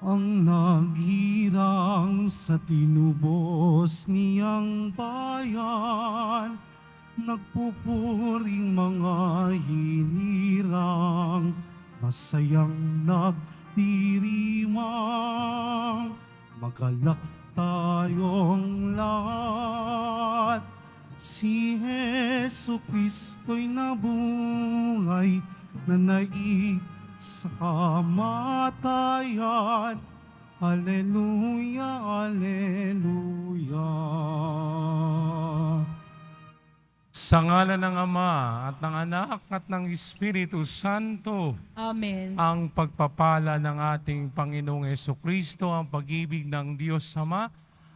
ang naghirang sa tinubos niyang bayan, nagpupuring mga hinirang, masayang nagdiriwang, magalak tayong lahat. Si Hesu Kristo'y nabuhay, nanaig sa kamatayan. Alleluia, alleluia. Sa ngalan ng Ama at ng Anak at ng Espiritu Santo, Amen. ang pagpapala ng ating Panginoong Hesukristo, ang pag-ibig ng Diyos Ama,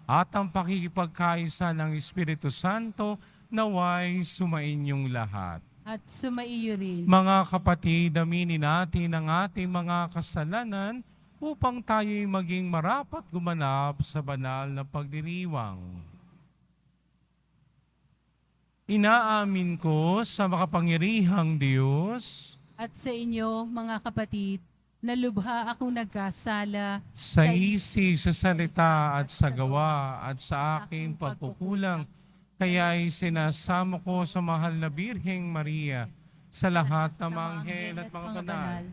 at ang pakikipagkaisa ng Espiritu Santo naway sumainyong lahat. At sumaiyo rin. Mga kapatid, aminin natin ang ating mga kasalanan upang tayo'y maging marapat gumanap sa banal na pagdiriwang. Inaamin ko sa makapangyarihang Diyos, At sa inyo, mga kapatid, na lubha akong nagkasala sa isip, sa salita at sa gawa at sa aking pagkukulang, kaya ay sinasamo ko sa mahal na Birheng Maria, sa lahat ng mga anghel at mga banal,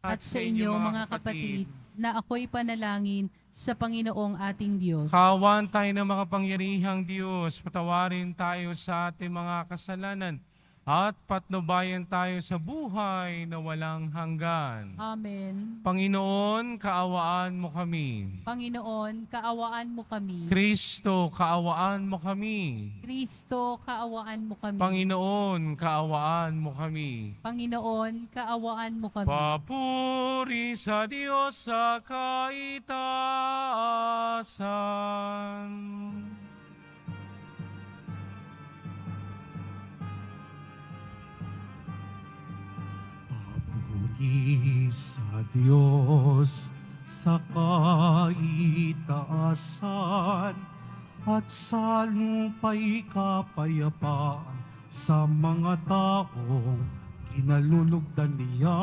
at sa inyo, mga kapatid, na ako'y panalangin sa Panginoong ating Diyos. Kaawaan tayo ng makapangyarihang Diyos, patawarin tayo sa ating mga kasalanan, at patnubayan tayo sa buhay na walang hanggan. Amen. Panginoon, kaawaan mo kami. Panginoon, kaawaan mo kami. Kristo, kaawaan mo kami. Kristo, kaawaan mo kami. Panginoon, kaawaan mo kami. Panginoon, kaawaan mo kami. Papuri sa Diyos sa kaitaasan. Papuri sa Diyos sa kaitaasan, at sa lupa'y kapayapaan sa mga taong kinalulugdan niya.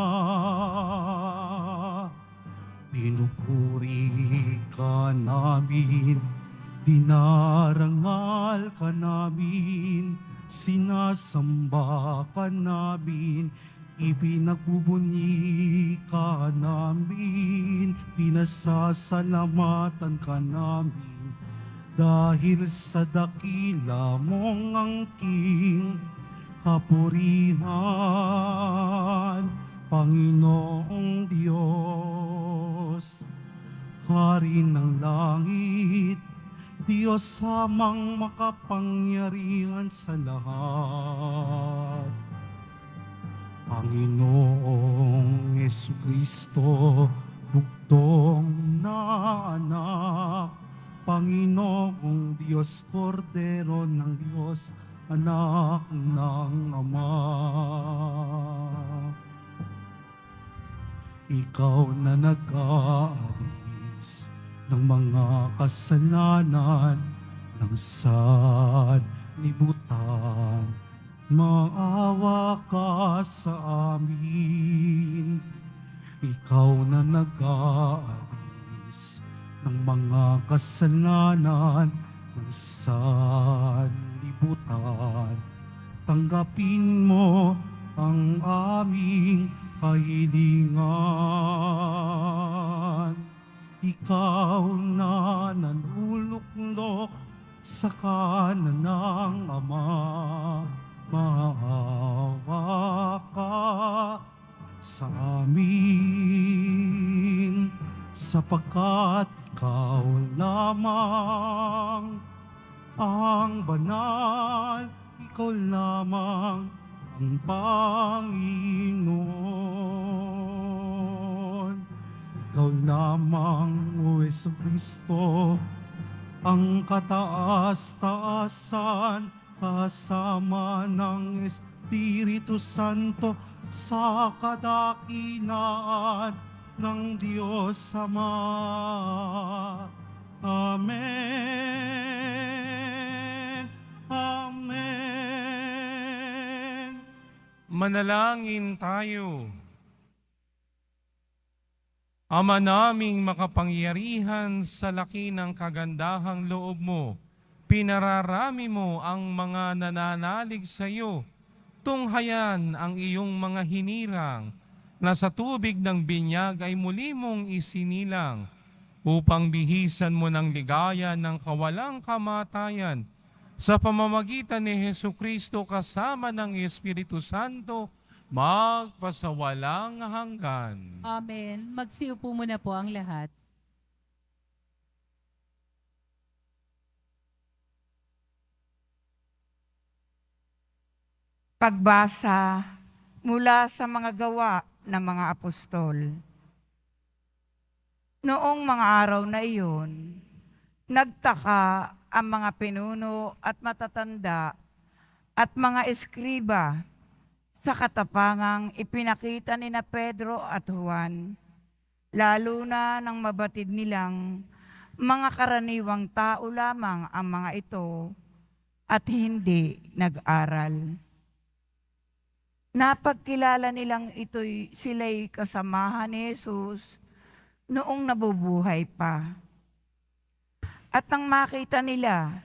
Pinupuri ka namin, dinarangal ka namin, sinasamba ka namin, ipinagbubunyi ka namin, pinasasalamatan ka namin, dahil sa dakila mong angking kapurihan, Panginoong Diyos, Hari ng langit, Diyos amang makapangyarihan sa lahat. Panginoong Jesucristo, bugtong na anak, Panginoong Diyos, Kordero ng Diyos, anak ng Ama. Ikaw na nag-aalis ng mga kasalanan ng sanlibutan, maawa ka sa amin. Ikaw na nag-aalis ng mga kasalanan ng sanlibutan, tanggapin mo ang aming kahilingan. Ikaw na nanluluklok sa kanan ng Ama, maawa ka sa amin, sapagkat ikaw lamang ang banal, ikaw lamang ang Panginoon. Ikaw lamang, O Jesucristo, ang kataas-taasan, kasama ng Espiritu Santo, sa kadakilaan ng Diyos Ama. Amen. Amen. Manalangin tayo. Ama naming makapangyarihan, sa laki ng kagandahang loob mo, pinararami mo ang mga nananalig sa iyo. Tunghayan ang iyong mga hinirang na sa tubig ng binyag ay muli mong isinilang upang bihisan mo ng ligaya ng kawalang kamatayan sa pamamagitan ni Hesukristo kasama ng Espiritu Santo, magpasawalang hanggan. Amen. Magsiupo muna po ang lahat. Pagbasa mula sa mga gawa ng mga apostol. Noong mga araw na iyon, nagtaka ang mga pinuno at matatanda at mga eskriba sa katapangang ipinakita ni na Pedro at Juan, lalo na nang mabatid nilang mga karaniwang tao lamang ang mga ito at hindi nag-aral. Napagkilala nilang sila'y kasamahan ni Jesus noong nabubuhay pa. At nang makita nila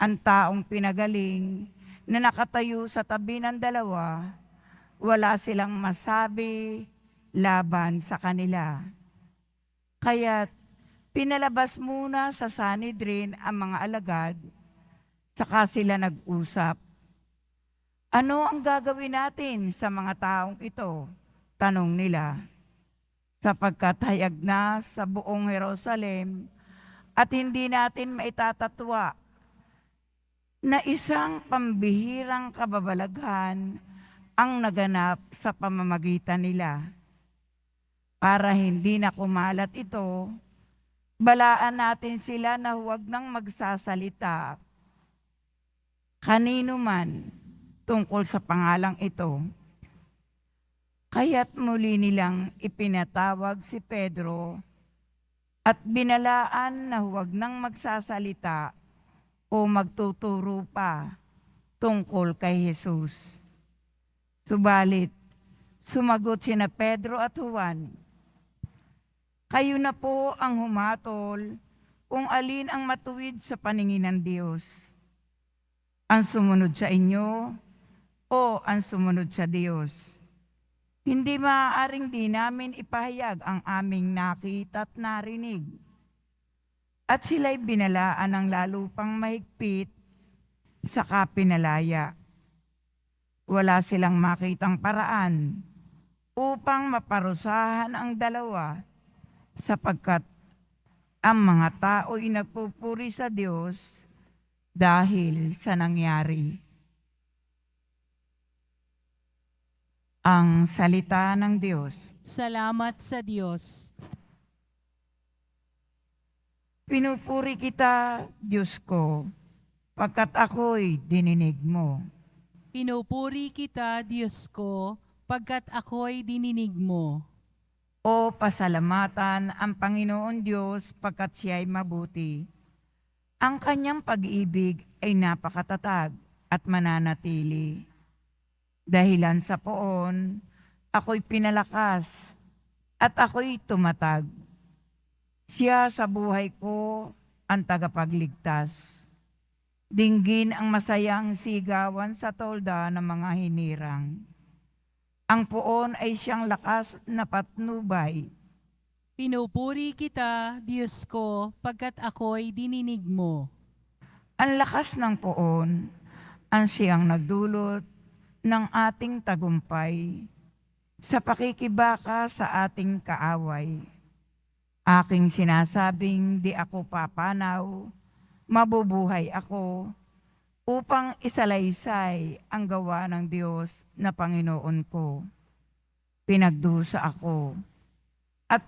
ang taong pinagaling na nakatayo sa tabi ng dalawa, wala silang masabi laban sa kanila. Kaya't pinalabas muna sa Sanhedrin ang mga alagad, saka sila nag-usap. Ano ang gagawin natin sa mga taong ito? Tanong nila. Sapagkat hayag na sa buong Jerusalem at hindi natin maitatatwa na isang pambihirang kababalaghan ang naganap sa pamamagitan nila. Para hindi na kumalat ito, balaan natin sila na huwag nang magsasalita kanino man tungkol sa pangalang ito. Kaya't muli nilang ipinatawag si Pedro at binalaan na huwag nang magsasalita o magtuturo pa tungkol kay Jesus. Subalit, sumagot sina Pedro at Juan, kayo na po ang humatol kung alin ang matuwid sa paningin ng Diyos. Ang sumunod sa inyo o ang sumunod sa Diyos. Hindi maaaring di namin ipahayag ang aming nakita at narinig. At sila'y binalaan ng lalo pang mahigpit, saka pinalaya. Wala silang makitang paraan upang maparusahan ang dalawa, sapagkat ang mga tao'y nagpupuri sa Diyos dahil sa nangyari. Ang salita ng Diyos. Salamat sa Diyos. Pinupuri kita, Diyos ko, pagkat ako'y dininig mo. Pinupuri kita, Diyos ko, pagkat ako'y dininig mo. O pasalamatan ang Panginoon Diyos pagkat siya'y mabuti. Ang kanyang pag-ibig ay napakatatag at mananatili. Dahilan sa poon, ako'y pinalakas at ako'y tumatag. Siya sa buhay ko ang tagapagligtas. Dinggin ang masayang sigawan sa tolda ng mga hinirang. Ang poon ay siyang lakas na patnubay. Pinupuri kita, Diyos ko, pagkat ako'y dininig mo. Ang lakas ng poon ang siyang nagdulot ng ating tagumpay sa pakikibaka sa ating kaaway. Aking sinasabing di ako papanaw, mabubuhay ako upang isalaysay ang gawa ng Diyos na Panginoon ko. Pinagdusa ako at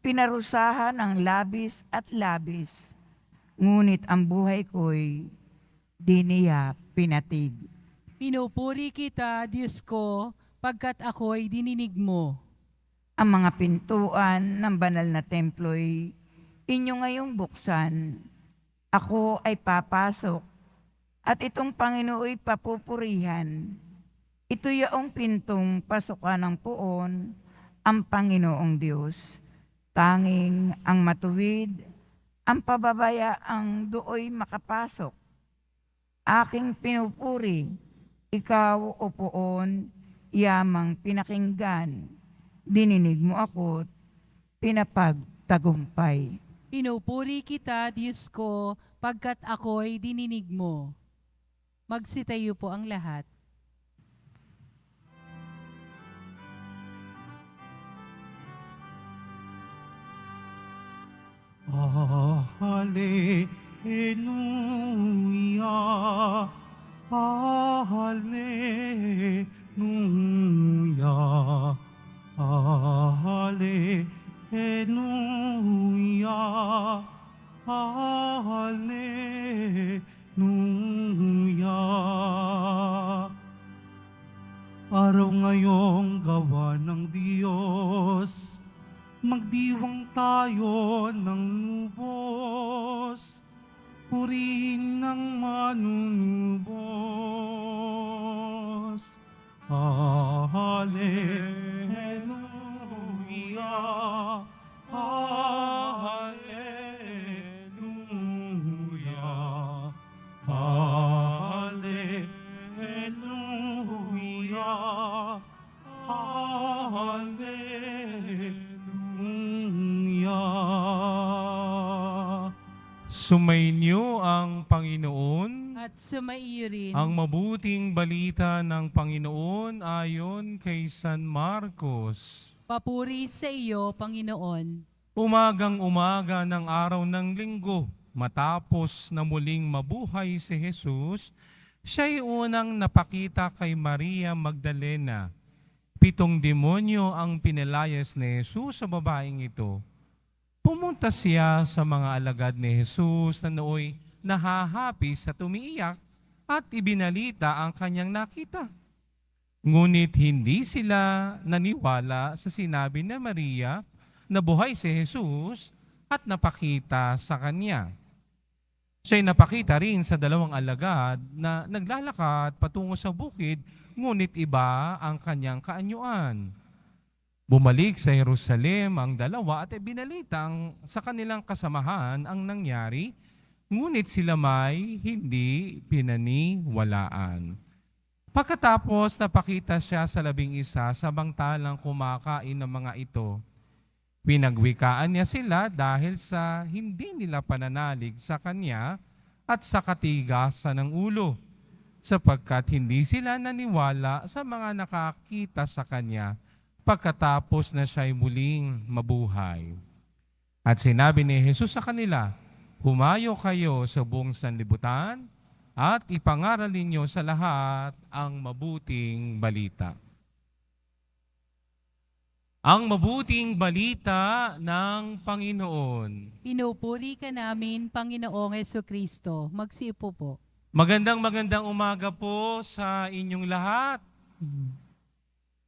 pinarusahan ng labis at labis, ngunit ang buhay ko'y di niya pinatig. Pinupuri kita, Diyos ko, pagkat ako'y dininig mo. Ang mga pintuan ng banal na templo'y inyo ngayong buksan. Ako ay papasok at itong Panginoo'y papupurihan. Ito yaong pintong pasukan ng poon, ang Panginoong Diyos. Tanging ang matuwid, ang pababayaang dooy makapasok. Aking pinupuri, ikaw o poon, yamang pinakinggan. Dininig mo ako't pinapagtagumpay. Pinupuri kita, Diyos ko, pagkat ako'y dininig mo. Magsitayo po ang lahat. Hallelujah, Hallelujah, Hallelujah, Hallelujah. Araw ngayong gawa ng Diyos, magdiwang tayo ng lubos, purihin ng manunubos. Hallelujah, Hallelujah, Hallelujah, Hallelujah. Sumainyo ang Panginoon. At sumaiyo rin. Ang mabuting balita ng Panginoon ayon kay San Marcos. Papuri sa iyo, Panginoon. Umagang-umaga ng araw ng linggo, matapos na muling mabuhay si Jesus, siya'y unang napakita kay Maria Magdalena. 7 demonyo ang pinilayas ni Jesus sa babaeng ito. Pumunta siya sa mga alagad ni Jesus na nooy nahahapis at umiiyak at ibinalita ang kanyang nakita. Ngunit hindi sila naniwala sa sinabi ni Maria na buhay si Jesus at napakita sa kanya. Siya'y napakita rin sa 2 alagad na naglalakad patungo sa bukid, ngunit iba ang kanyang kaanyuan. Bumalik sa Jerusalem ang 2 at ibinalita sa kanilang kasamahan ang nangyari, ngunit sila may hindi pinaniwalaan. Pagkatapos napakita siya sa 11 samantalang kumakain ng mga ito. Pinagwikaan niya sila dahil sa hindi nila pananalig sa kanya at sa katigasan ng ulo, sapagkat hindi sila naniwala sa mga nakakita sa kanya pagkatapos na siya'y muling mabuhay. At sinabi ni Jesus sa kanila, "Humayo kayo sa buong sanlibutan at ipangaral ninyo sa lahat ang mabuting balita." Ang mabuting balita ng Panginoon. Pinupuri ka namin, Panginoong Jesucristo. Magsiupo po. Magandang umaga po sa inyong lahat.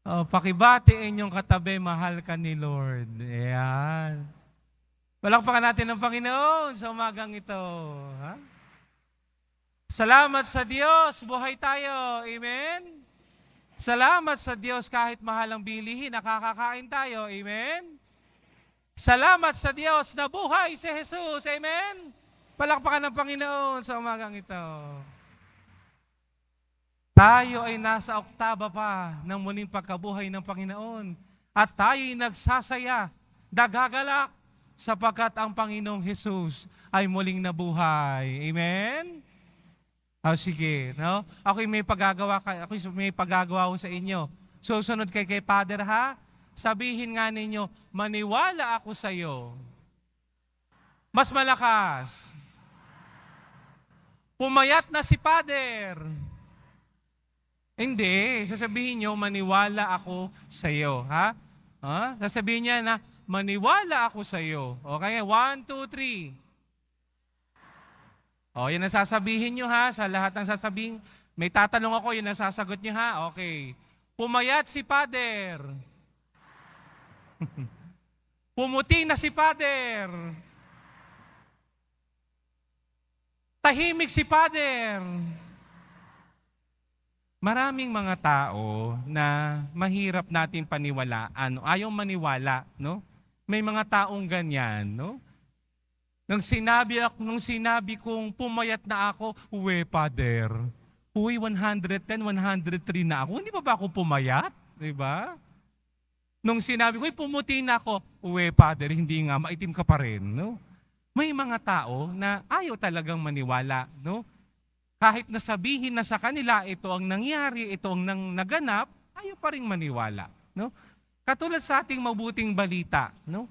Pakibati inyong katabi, mahal ka ni Lord. Ayan. Palakpakan natin ng Panginoon sa umagang ito. Ha? Salamat sa Diyos, buhay tayo. Amen? Salamat sa Diyos kahit mahal ang bilihin, nakakakain tayo. Amen? Salamat sa Diyos na buhay si Jesus. Amen? Palakpakan ng Panginoon sa umagang ito. Tayo ay nasa oktaba pa ng muling pagkabuhay ng Panginoon. At tayo'y nagsasaya, nagagalak, sapagkat ang Panginoong Jesus ay muling nabuhay. Amen? Sige, no? Ako'y may paggagawa ko sa inyo. Susunod kay Father, ha? Sabihin nga ninyo, maniwala ako sa iyo. Mas malakas. Pumayat na si Father. Hindi, sasabihin nyo, maniwala ako sa iyo, ha? Sasabihin niya na, maniwala ako sa iyo. Okay, 1, 2, 3. Yan ang sasabihin nyo, ha? Sa lahat ng sasabihin, may tatanong ako, yun ang sasagot nyo, ha? Okay. Pumayat si Father. Pumuti na si Father. Tahimik si Father. Maraming mga tao na mahirap natin paniwalaan, ayaw maniwala, no? May mga taong ganyan, no? Nung sinabi kong pumayat na ako, uwe, Father. Uy, 110, 103 na ako. Hindi ba ako pumayat? Diba? Nung sinabi ko, pumuti na ako, uwe, Father, hindi nga, maitim ka pa rin, no? May mga tao na ayaw talagang maniwala, no? Kahit nasabihin na sa kanila, ito ang nangyari, ito ang naganap, ayaw pa rin maniwala, no? Katulad sa ating mabuting balita, no?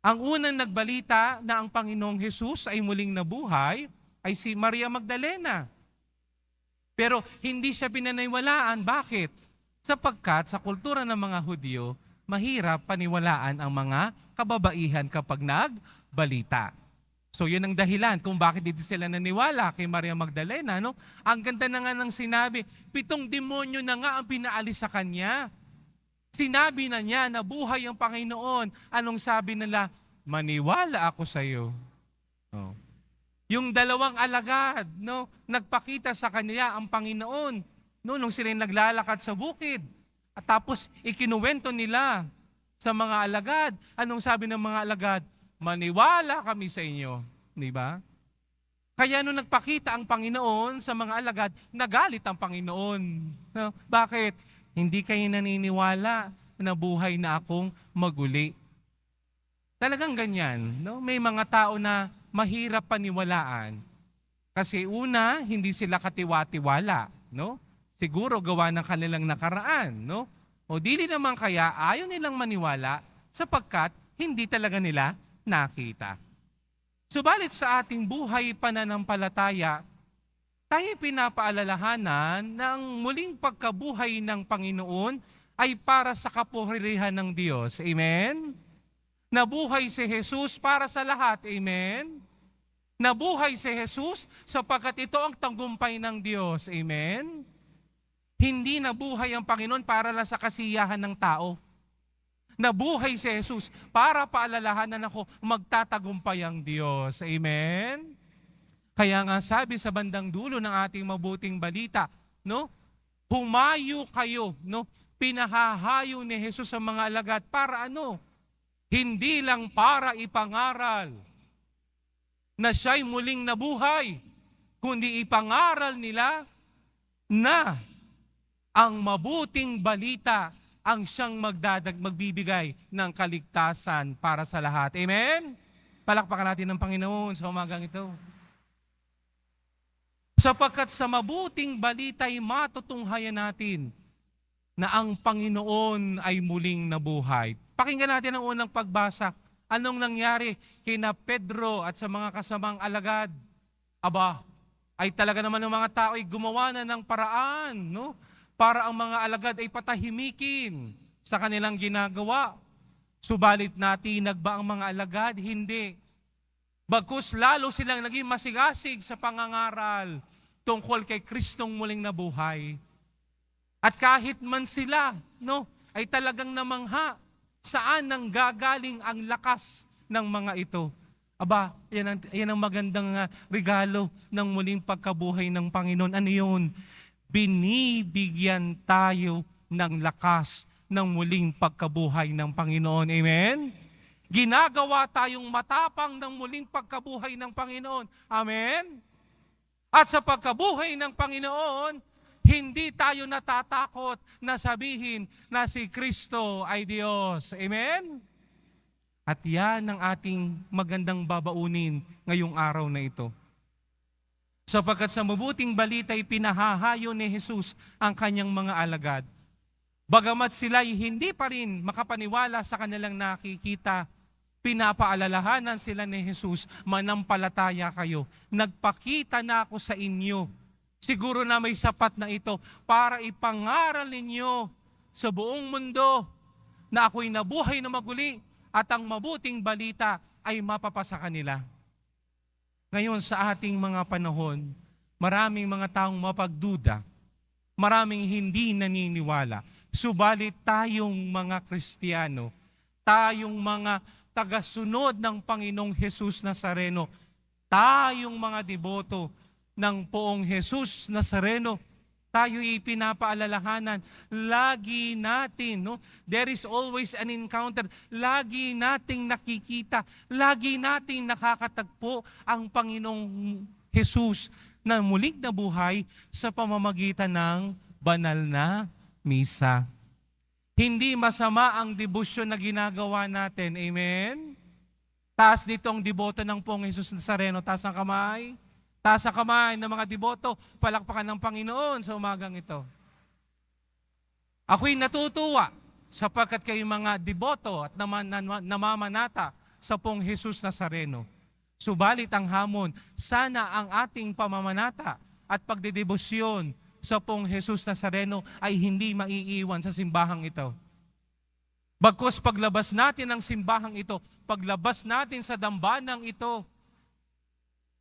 Ang unang nagbalita na ang Panginoong Hesus ay muling nabuhay ay si Maria Magdalena. Pero hindi siya pinaniwalaan. Bakit? Sapagkat sa kultura ng mga Hudyo, mahirap paniwalaan ang mga kababaihan kapag nagbalita. So yun ang dahilan kung bakit dito sila naniwala kay Maria Magdalena. No? Ang ganda na nga ng sinabi, 7 demonyo na nga ang pinaalis sa kanya. Sinabi na niya na buhay ang Panginoon. Anong sabi nila? Maniwala ako sa iyo. Oh. Yung 2 alagad, no, nagpakita sa kanila ang Panginoon, no, nung sila naglalakad sa bukid. At tapos ikinuwento nila sa mga alagad. Anong sabi ng mga alagad? Maniwala kami sa inyo. Di ba? Kaya nung nagpakita ang Panginoon sa mga alagad, nagalit ang Panginoon. No? Bakit? Hindi kayo naniniwala na buhay na akong maguli. Talagang ganyan. No? May mga tao na mahirap paniwalaan. Kasi una, hindi sila katiwa-tiwala. No? Siguro gawa ng kanilang nakaraan. No? O dili naman kaya ayaw nilang maniwala sapagkat hindi talaga nila nakita. Subalit sa ating buhay pananampalataya, tayo pinapaalalahanan na ang muling pagkabuhay ng Panginoon ay para sa kapurihan ng Diyos. Amen? Nabuhay si Jesus para sa lahat. Amen? Nabuhay si Jesus sapagkat ito ang tagumpay ng Diyos. Amen? Hindi nabuhay ang Panginoon para lang sa kasiyahan ng tao. Nabuhay si Jesus para paalalahanan ako magtatagumpay ang Diyos. Amen? Kaya nga sabi sa bandang dulo ng ating mabuting balita, no? Humayo kayo, no? Pinahahayo ni Jesus sa mga alagad para ano? Hindi lang para ipangaral na siya'y muling nabuhay, kundi ipangaral nila na ang mabuting balita ang siyang magbibigay ng kaligtasan para sa lahat. Amen? Palakpakan natin ng Panginoon sa umagang ito. Sapagkat sa mabuting balita'y matutunghayan natin na ang Panginoon ay muling nabuhay. Pakinggan natin ang unang pagbasa. Anong nangyari kina Pedro at sa mga kasamang alagad? Aba, ay talaga naman ng mga tao ay gumawa na ng paraan, no? Para ang mga alagad ay patahimikin sa kanilang ginagawa. Subalit natinag ba ang mga alagad? Hindi. Bagkus lalo silang naging masigasig sa pangangaral tungkol kay Kristong muling nabuhay. At kahit man sila, no, ay talagang namangha saan nang gagaling ang lakas ng mga ito. Aba, yan ang magandang regalo ng muling pagkabuhay ng Panginoon. Ano yun? Binibigyan tayo ng lakas ng muling pagkabuhay ng Panginoon. Amen? Ginagawa tayong matapang ng muling pagkabuhay ng Panginoon. Amen? At sa pagkabuhay ng Panginoon, hindi tayo natatakot na sabihin na si Kristo ay Diyos. Amen? At yan ang ating magandang babaunin ngayong araw na ito. Sapagkat sa mabuting balita ay pinahahayo ni Jesus ang kanyang mga alagad. Bagamat sila'y hindi pa rin makapaniwala sa kanilang nakikita, pinapaalalahanan sila ni Jesus, manampalataya kayo. Nagpakita na ako sa inyo. Siguro na may sapat na ito para ipangaral ninyo sa buong mundo na ako'y nabuhay na maguli at ang mabuting balita ay mapapasa kanila. Ngayon sa ating mga panahon, maraming mga taong mapagduda, maraming hindi naniniwala. Subalit tayong mga Kristiyano, tayong mga tagasunod ng Panginoong Jesus Nazareno, tayong mga deboto ng poong Jesus Nazareno, tayo'y pinapaalalahanan. Lagi natin, no? There is always an encounter. Lagi nating nakikita, lagi nating nakakatagpo ang Panginoong Jesus na muling nabuhay sa pamamagitan ng banal na misa. Hindi masama ang debosyon na ginagawa natin. Amen? Taas dito ang deboto ng Poong Jesus Nazareno. Taas ang kamay. Taas ang kamay ng mga deboto. Palakpakan ng Panginoon sa umagang ito. Ako'y natutuwa sapagkat kayo mga deboto at namamanata sa Poong Jesus Nazareno. Subalit ang hamon, sana ang ating pamamanata at pagdedebosyon sa Poong Jesus Nazareno ay hindi maiiwan sa simbahang ito. Bagkus paglabas natin ng simbahang ito, paglabas natin sa dambanang ito,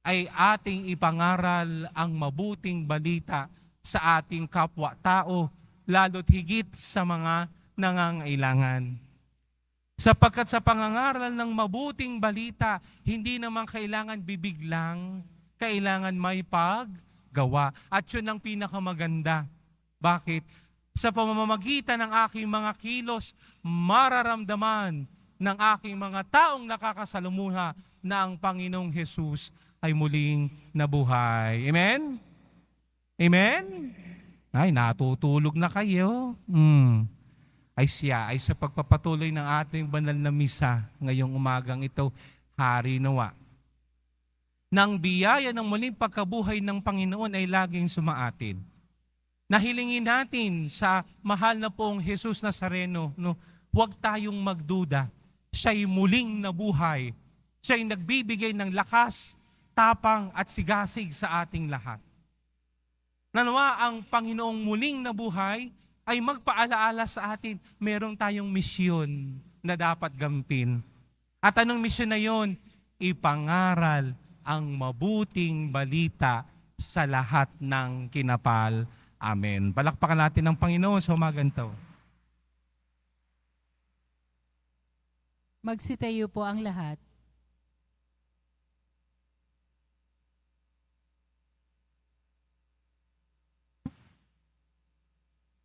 ay ating ipangaral ang mabuting balita sa ating kapwa-tao, lalo't higit sa mga nangangailangan. Sapagkat sa pangangaral ng mabuting balita, hindi naman kailangan bibig lang, kailangan may paggawa. At yun ang pinakamaganda. Bakit? Sa pamamagitan ng aking mga kilos, mararamdaman ng aking mga taong nakakasalumuha na ang Panginoong Jesus ay muling nabuhay. Amen? Amen? Ay, natutulog na kayo. Ay siya, ay sa pagpapatuloy ng ating banal na misa ngayong umagang ito, hari nawa. Nang biyaya ng muling pagkabuhay ng Panginoon ay laging sumaatin. Nahilingin natin sa mahal na Poong Jesus Nazareno, no, huwag tayong magduda. Siya'y muling nabuhay. Siya'y nagbibigay ng lakas, tapang at sigasig sa ating lahat. Nanawa ang Panginoong muling nabuhay ay magpaalaala sa atin, meron tayong misyon na dapat gampin. At anong misyon na yon? Ipangaral ang mabuting balita sa lahat ng kinapal. Amen. Palakpakan natin ang Panginoon sa umagang ito. Magsitayo po ang lahat.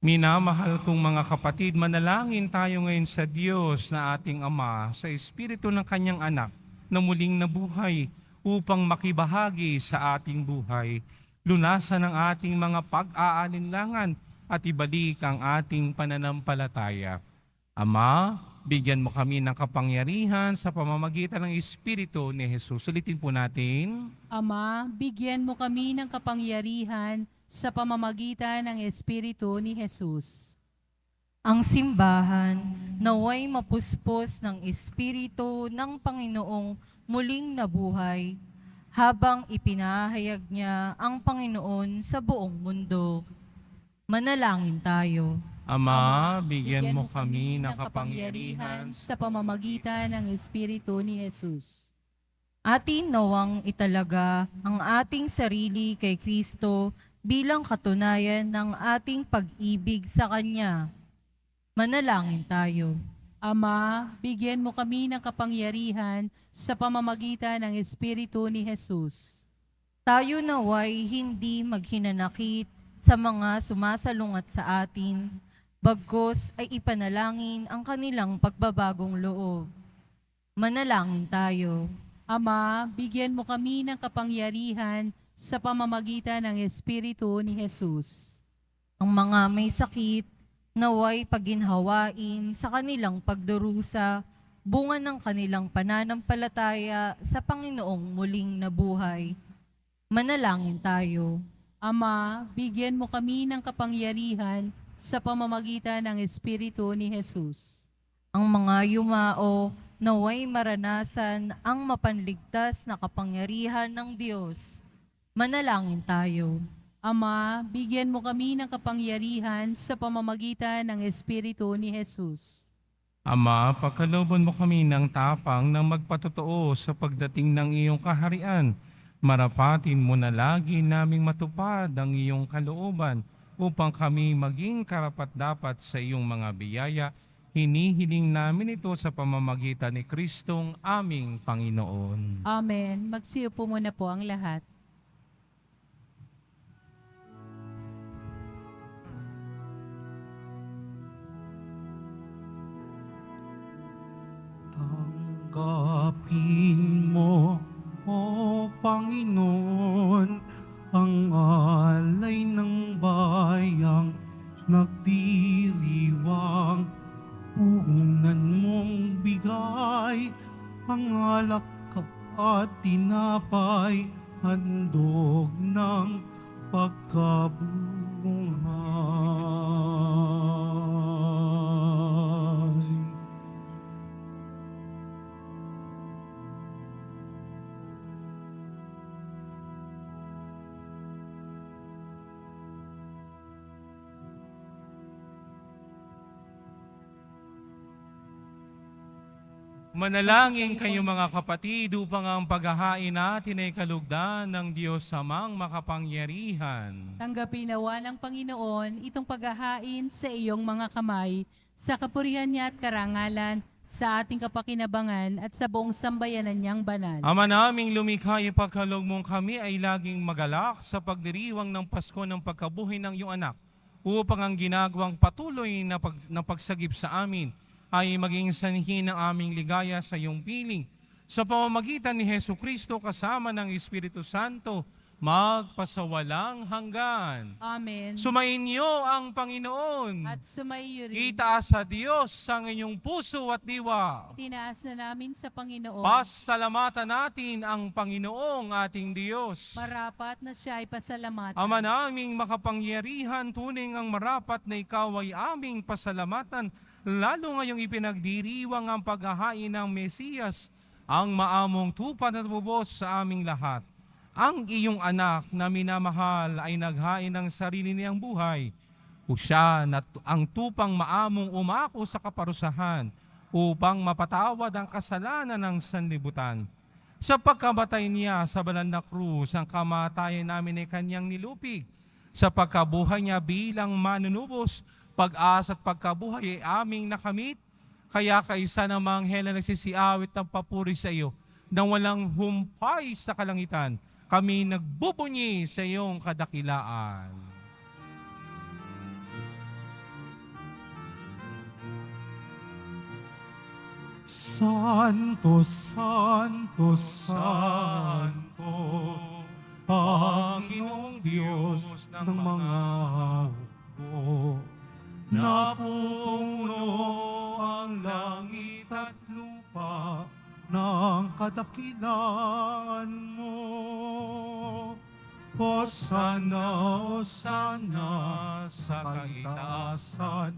Minamahal kong mga kapatid, manalangin tayo ngayon sa Diyos na ating Ama, sa Espiritu ng Kanyang Anak na muling nabuhay upang makibahagi sa ating buhay, lunasan ang ating mga pag-aalinlangan at ibalik ang ating pananampalataya. Ama, bigyan mo kami ng kapangyarihan sa pamamagitan ng Espiritu ni Jesus. Sulitin po natin. Ama, bigyan mo kami ng kapangyarihan sa pamamagitan ng Espiritu ni Jesus. Ang simbahan naway mapuspos ng Espiritu ng Panginoong muling nabuhay habang ipinahayag niya ang Panginoon sa buong mundo. Manalangin tayo. Ama, bigyan mo kami ng kapangyarihan sa pamamagitan ng Espiritu ni Jesus. Atin nawang italaga ang ating sarili kay Kristo bilang katunayan ng ating pag-ibig sa Kanya. Manalangin tayo. Ama, bigyan mo kami ng kapangyarihan sa pamamagitan ng Espiritu ni Jesus. Tayo naway hindi maghinanakit sa mga sumasalungat sa atin, bagkus ay ipanalangin ang kanilang pagbabagong loob. Manalangin tayo. Ama, bigyan mo kami ng kapangyarihan sa pamamagitan ng Espiritu ni Jesus. Ang mga may sakit, naway paginhawain sa kanilang pagdurusa, bunga ng kanilang pananampalataya sa Panginoong muling nabuhay. Manalangin tayo. Ama, bigyan mo kami ng kapangyarihan sa pamamagitan ng Espiritu ni Jesus. Ang mga yumao, naway maranasan ang mapanligtas na kapangyarihan ng Diyos. Manalangin tayo. Ama, bigyan mo kami ng kapangyarihan sa pamamagitan ng Espiritu ni Jesus. Ama, pagkalooban mo kami ng tapang na magpatotoo sa pagdating ng iyong kaharian. Marapatin mo na lagi naming matupad ang iyong kalooban upang kami maging karapat-dapat sa iyong mga biyaya. Hinihiling namin ito sa pamamagitan ni Kristong aming Panginoon. Amen. Magsiupo muna po ang lahat. Tanggapin mo, O Panginoon, ang alay ng bayang nagdiriwang. Puhunan mong bigay ang alak at tinapay, handog ng pagkabuhay. Manalangin kayo mga kapatid upang ang paghahain natin ay kalugdan ng Diyos Amang makapangyarihan. Tanggapin nawa ng Panginoon itong paghahain sa iyong mga kamay, sa kapurihan niya at karangalan, sa ating kapakinabangan at sa buong sambayanan niyang banal. Ama naming lumikha, ipagkaloob mong kami ay laging magalak sa pagdiriwang ng Pasko ng pagkabuhay ng iyong anak, upang ang ginagawang patuloy na pagsagip sa amin ay maging sanhi ng aming ligaya sa iyong piling. Sa pamamagitan ni Hesu Kristo kasama ng Espiritu Santo, magpasawalang hanggan. Amen. Sumainyo ang Panginoon. At sumaiyo rin. Itaas sa Diyos ang inyong puso at diwa. Tinaas na namin sa Panginoon. Pasalamatan natin ang Panginoong ating Diyos. Marapat na siya ay pasalamatan. Ama naming makapangyarihan, tunay ang marapat na ikaw ay aming pasalamatan, lalo ngayong ipinagdiriwang ang paghahain ng Mesiyas, ang maamong tupad at bubos sa aming lahat. Ang iyong anak na minamahal ay naghain ng sarili niyang buhay. O siya na ang tupang maamong umako sa kaparusahan upang mapatawad ang kasalanan ng sanlibutan. Sa pagkamatay niya sa banal na krus, ang kamatayan namin ay kanyang nilupig. Sa pagkabuhay niya bilang manunubos, pag-asa at pagkabuhay ay aming nakamit. Kaya kaisa ng mga anghel na nagsisiawit ng papuri sa iyo, nang walang humpay sa kalangitan, kami nagbubunyi sa iyong kadakilaan. Santo, Santo, Santo, Panginoong Diyos ng mga hukbo. Napuno ang langit at lupa ng kadakilaan mo. Hosana, Hosana sa kaitaasan.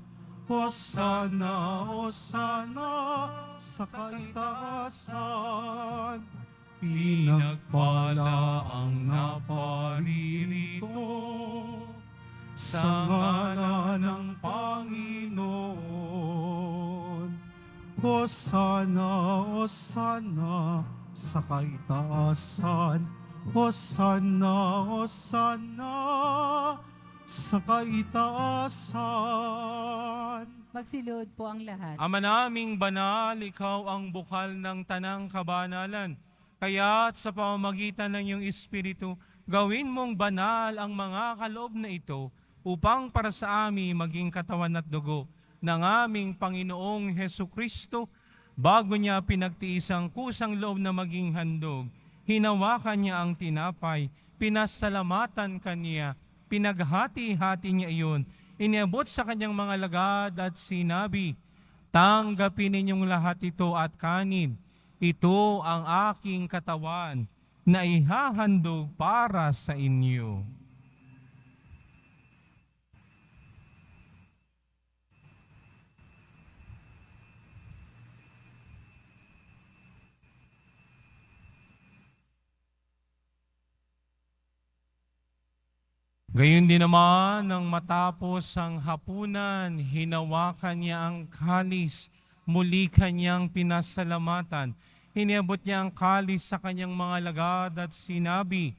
Hosana, Hosana sa kaitaasan. Pinagpala ang naparirito sa ngalan ng Panginoon. Hosana, Hosana sa kaitaasan. Hosana, Hosana sa kaitaasan. Magsiluhod po ang lahat. Ama naming banal, ikaw ang bukal ng tanang kabanalan. Kaya't sa pamamagitan ng iyong Espiritu, gawin mong banal ang mga kaloob na ito upang para sa amin maging katawan at dugo ng aming Panginoong Hesu Kristo. Bago niya pinagtiis ang kusang loob na maging handog, hinawakan niya ang tinapay, pinasalamatan kaniya, pinaghati-hati niya iyon, iniabot sa kanyang mga lagad at sinabi, tanggapin ninyong lahat ito at kanin. Ito ang aking katawan na ihahandog para sa inyo. Gayon din naman, nang matapos ang hapunan, hinawakan niya ang kalis, muli kanyang pinasalamatan. Iniabot niya ang kalis sa kanyang mga lagad at sinabi,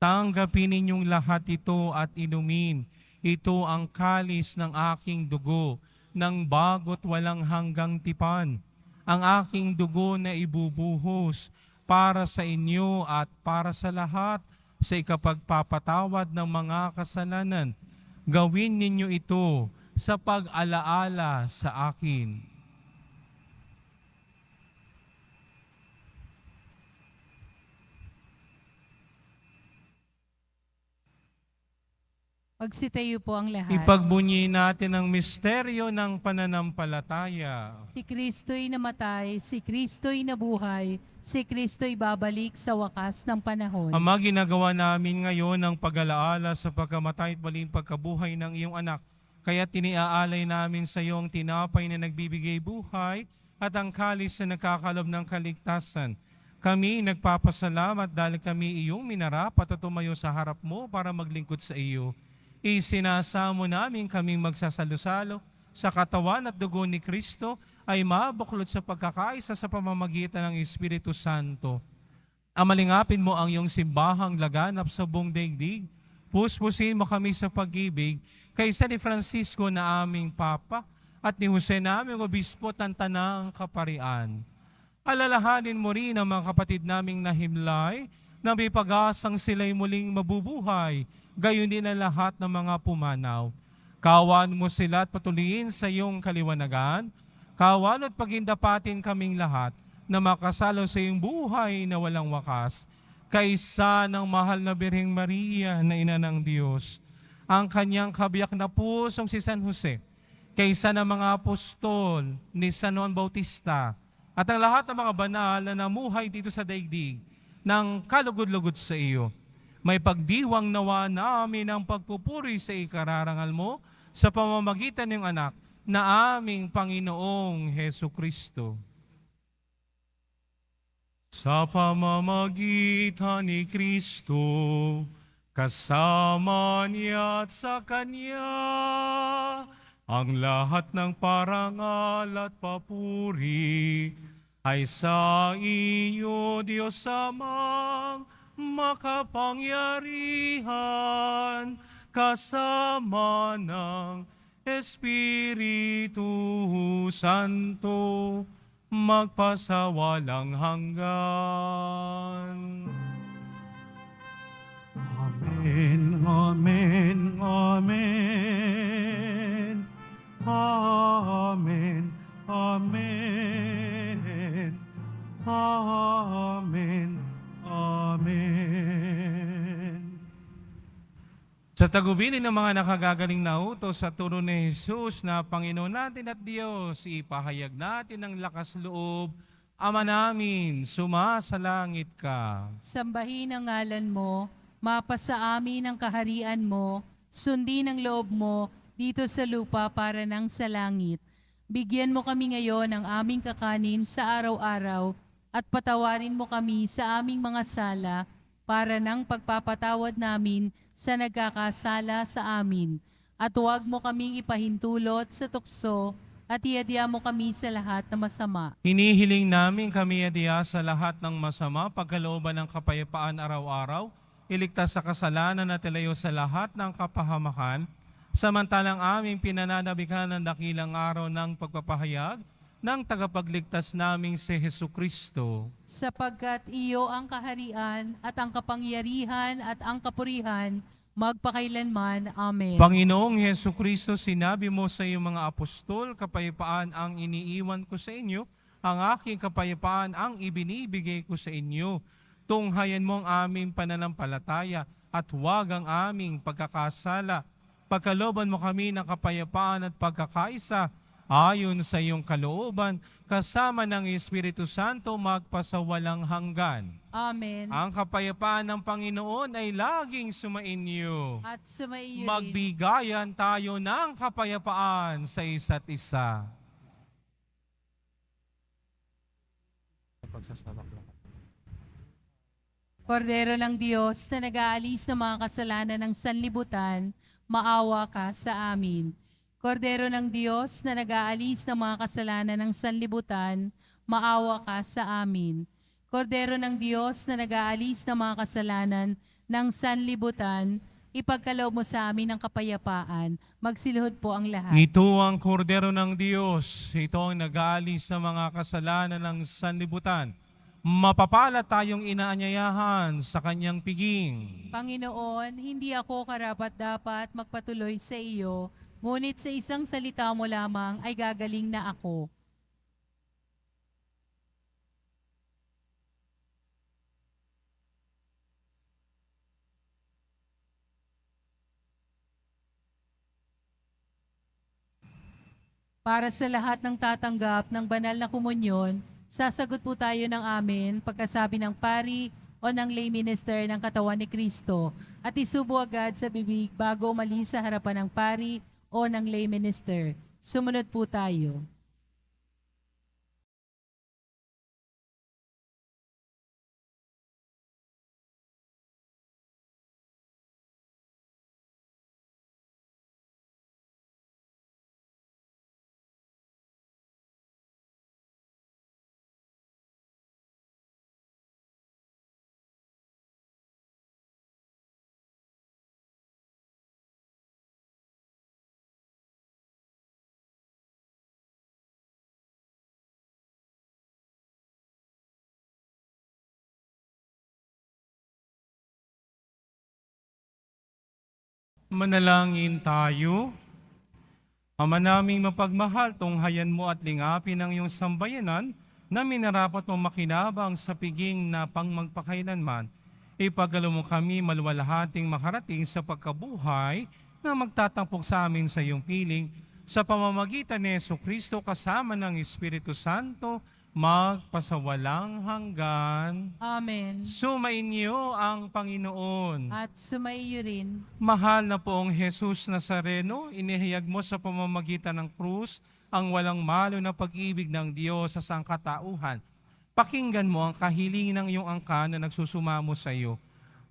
tanggapin ninyong lahat ito at inumin. Ito ang kalis ng aking dugo, ng bago't walang hanggang tipan. Ang aking dugo na ibubuhos para sa inyo at para sa lahat, sa ikapagpapatawad ng mga kasalanan. Gawin ninyo ito sa pag-alaala sa akin. Magsitayo po ang lahat. Ipagbunyi natin ang misteryo ng pananampalataya. Si Kristo'y namatay, si Kristo'y nabuhay, si Kristo'y babalik sa wakas ng panahon. Ama, ginagawa namin ngayon ang pag-alaala sa pagkamatay at muling pagkabuhay ng iyong anak. Kaya tiniaalay namin sa iyo ang tinapay na nagbibigay buhay at ang kalis na nakakalob ng kaligtasan. Kami nagpapasalamat dahil kami iyong minarapat at tumayo sa harap mo para maglingkod sa iyo. Isinasamo namin kaming magsasalo-salo sa katawan at dugo ni Kristo ay mabuklod sa pagkakaisa sa pamamagitan ng Espiritu Santo. Amalingapin mo ang iyong simbahang laganap sa buong daigdig. Puspusin mo kami sa pag-ibig kaysa ni Francisco na aming Papa at ni Jose na aming Obispo ng Tanang Kaparian. Alalahanin mo rin ang mga kapatid naming nahimlay na may pag-asang sila'y muling mabubuhay, gayon din ang lahat ng mga pumanaw. Kawan mo sila at patuloyin sa iyong kaliwanagan. Kawan at pagindapatin kaming lahat na makasalo sa iyong buhay na walang wakas. Kaisa ng mahal na Birheng Maria na Ina ng Diyos, ang kanyang kabiyak na pusong si San Jose, kaisa ng mga apostol ni San Juan Bautista, at ang lahat ng mga banal na namuhay dito sa daigdig ng kalugod-lugod sa iyo. May pagdiwang nawa namin ang pagpupuri sa ikararangal mo sa pamamagitan ng anak na aming Panginoong Hesu Kristo. Sa pamamagitan ni Kristo, kasama niya at sa Kanya, ang lahat ng parangal at papuri ay sa iyo, Diyos Amang makapangyarihan, kasama ng Espiritu Santo, magpasawalang hanggan. Amen, amen, amen. Amen, amen. Amen, amen. Sa tagubilin ng mga nakagagaling na utos sa turo ni Jesus na Panginoon natin at Diyos, ipahayag natin ang lakas loob. Ama namin, sumasalangit ka. Sambahin ang ngalan mo, mapasa amin ang kaharian mo, sundin ang loob mo dito sa lupa para nang sa langit. Bigyan mo kami ngayon ng aming kakanin sa araw-araw at patawarin mo kami sa aming mga sala para nang pagpapatawad namin sa nagkakasala sa amin. At huwag mo kaming ipahintulot sa tukso at iadya mo kami sa lahat na masama. Hinihiling namin kami adiya sa lahat ng masama, pagkalooban ng kapayapaan araw-araw, iligtas sa kasalanan at ilayo sa lahat ng kapahamakan, samantalang aming pinananabikan ng dakilang araw ng pagpapahayag ng tagapagligtas naming si Hesu Kristo. Sapagkat iyo ang kaharian at ang kapangyarihan at ang kapurihan magpakailanman. Amen. Panginoong Hesu Kristo, sinabi mo sa iyong mga apostol, kapayapaan ang iniiwan ko sa inyo, ang aking kapayapaan ang ibinibigay ko sa inyo. Tunghayan mo ang aming pananampalataya at huwag ang aming pagkakasala. Pagkalooban mo kami ng kapayapaan at pagkakaisa, ayon sa iyong kalooban, kasama ng Espiritu Santo magpasawalang hanggan. Amen. Ang kapayapaan ng Panginoon ay laging sumainyo. At sumaiyo rin. Magbigayan tayo ng kapayapaan sa isa't isa. Kordero ng Diyos na nag-aalis ng mga kasalanan ng sanlibutan, maawa ka sa amin. Kordero ng Diyos na nag-aalis ng mga kasalanan ng sanlibutan, maawa ka sa amin. Kordero ng Diyos na nag-aalis ng mga kasalanan ng sanlibutan, ipagkaloob mo sa amin ang kapayapaan. Magsiluhod po ang lahat. Ito ang kordero ng Diyos. Ito ang nag-aalis ng mga kasalanan ng sanlibutan. Mapapala tayong inaanyayahan sa kanyang piging. Panginoon, hindi ako karapat-dapat magpatuloy sa iyo, ngunit sa isang salita mo lamang ay gagaling na ako. Para sa lahat ng tatanggap ng banal na komunyon, sasagot po tayo ng amen pagkasabi ng pari o ng lay minister ng katawan ni Kristo at isubo agad sa bibig bago umalis sa harapan ng pari o ng lay minister. Sumunod po tayo. Manalangin tayo. Ama naming mapagmahal, tunghayan mo at lingapin ang iyong sambayanan na minarapat mong makinabang sa piging na pangmagpakailanman. Ipagalo mo kami maluwalhating makarating sa pagkabuhay na magtatampok sa amin sa iyong piling sa pamamagitan ni Jesucristo kasama ng Espiritu Santo magpasawalang hanggan. Amen. Sumainyo ang Panginoon. At sumaiyo rin. Mahal na poong Jesus Nazareno, inihayag mo sa pamamagitan ng krus ang walang malo na pag-ibig ng Diyos sa sangkatauhan. Pakinggan mo ang kahilingin ng iyong angkan na nagsusumamo sa iyo.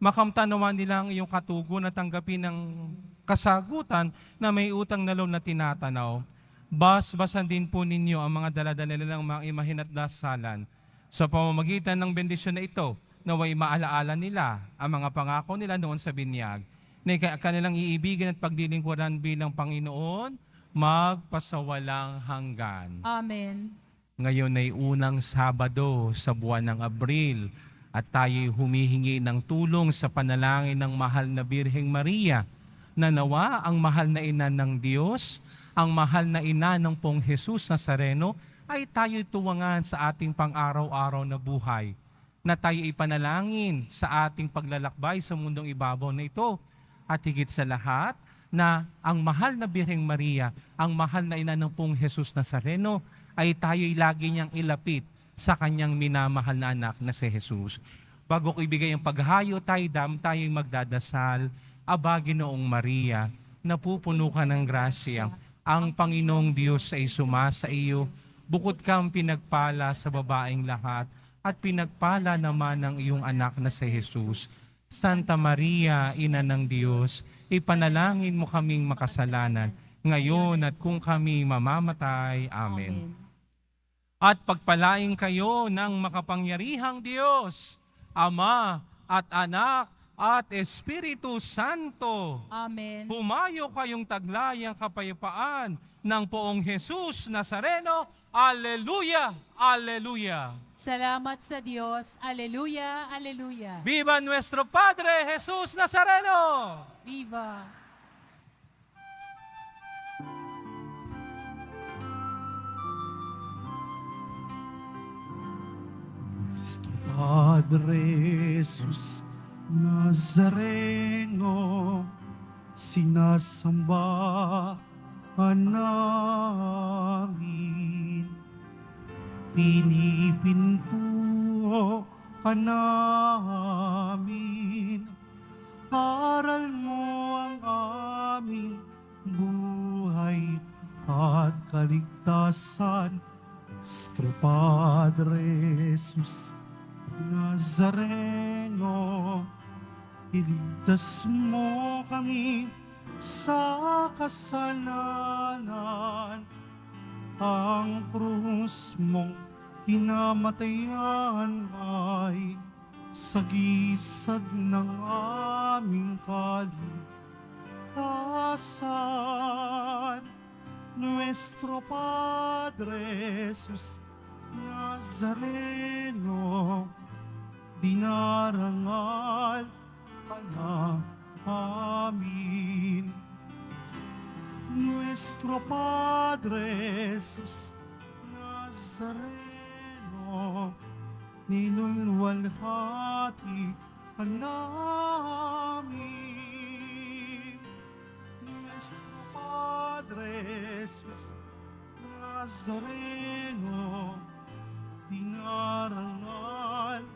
Makamtanawan nila ang iyong katugon at tanggapin ng kasagutan na may utang na loob na tinatanaw. Basbasan din po ninyo ang mga daladala nilang mga imahin at dasalan. Sa pamamagitan ng bendisyon na ito, naway maalaala nila ang mga pangako nila noon sa binyag, na kanilang iibigan at paglilingkuran bilang Panginoon, magpasawalang hanggan. Amen. Ngayon ay unang Sabado sa buwan ng Abril at tayo'y humihingi ng tulong sa panalangin ng mahal na Birheng Maria, na nawa ang mahal na ina ng Diyos, ang mahal na ina ng Poong Jesus Nazareno, ay tayo'y tuwangan sa ating pang-araw-araw na buhay, na tayo ipanalangin sa ating paglalakbay sa mundong ibabaw na ito. At higit sa lahat, na ang mahal na Birheng Maria, ang mahal na ina ng Poong Jesus Nazareno, ay tayo'y lagi niyang ilapit sa kanyang minamahal na anak na si Jesus. Bago ko ibigay ang paghayo, tayo'y magdadasal. Aba, Ginoong Maria, napupuno ka ng grasya, ang Panginoong Diyos ay sumasa iyo, bukod kang pinagpala sa babaeng lahat, at pinagpala naman ng iyong anak na si Jesus. Santa Maria, Ina ng Diyos, ipanalangin mo kaming makasalanan, ngayon at kung kami mamamatay. Amen. At pagpalain kayo ng makapangyarihang Diyos, Ama at Anak at Espiritu Santo. Amen. Humayo kayong taglayang kapayapaan ng Poong Jesus Nazareno. Alleluia! Alleluia! Salamat sa Diyos. Aleluya, aleluya. Viva nuestro Padre Jesus Nazareno! Viva! Nuestro Padre Jesus Nazareno, sinasamba ka namin. Pinipinto ka namin. Aral mo ang aming buhay at kaligtasan. Nuestro Padre Jesus Nazareno, iligtas mo kami sa kasalanan. Ang krus mong kinamatayan ay sagisag ng aming kaligtasan. Nuestro Padre Jesus Nazareno, dinarangal ka na amin. Nuestro Padre Jesus Nazareno, nilulwalhati ka namin. Nuestro Padre Jesus Nazaret.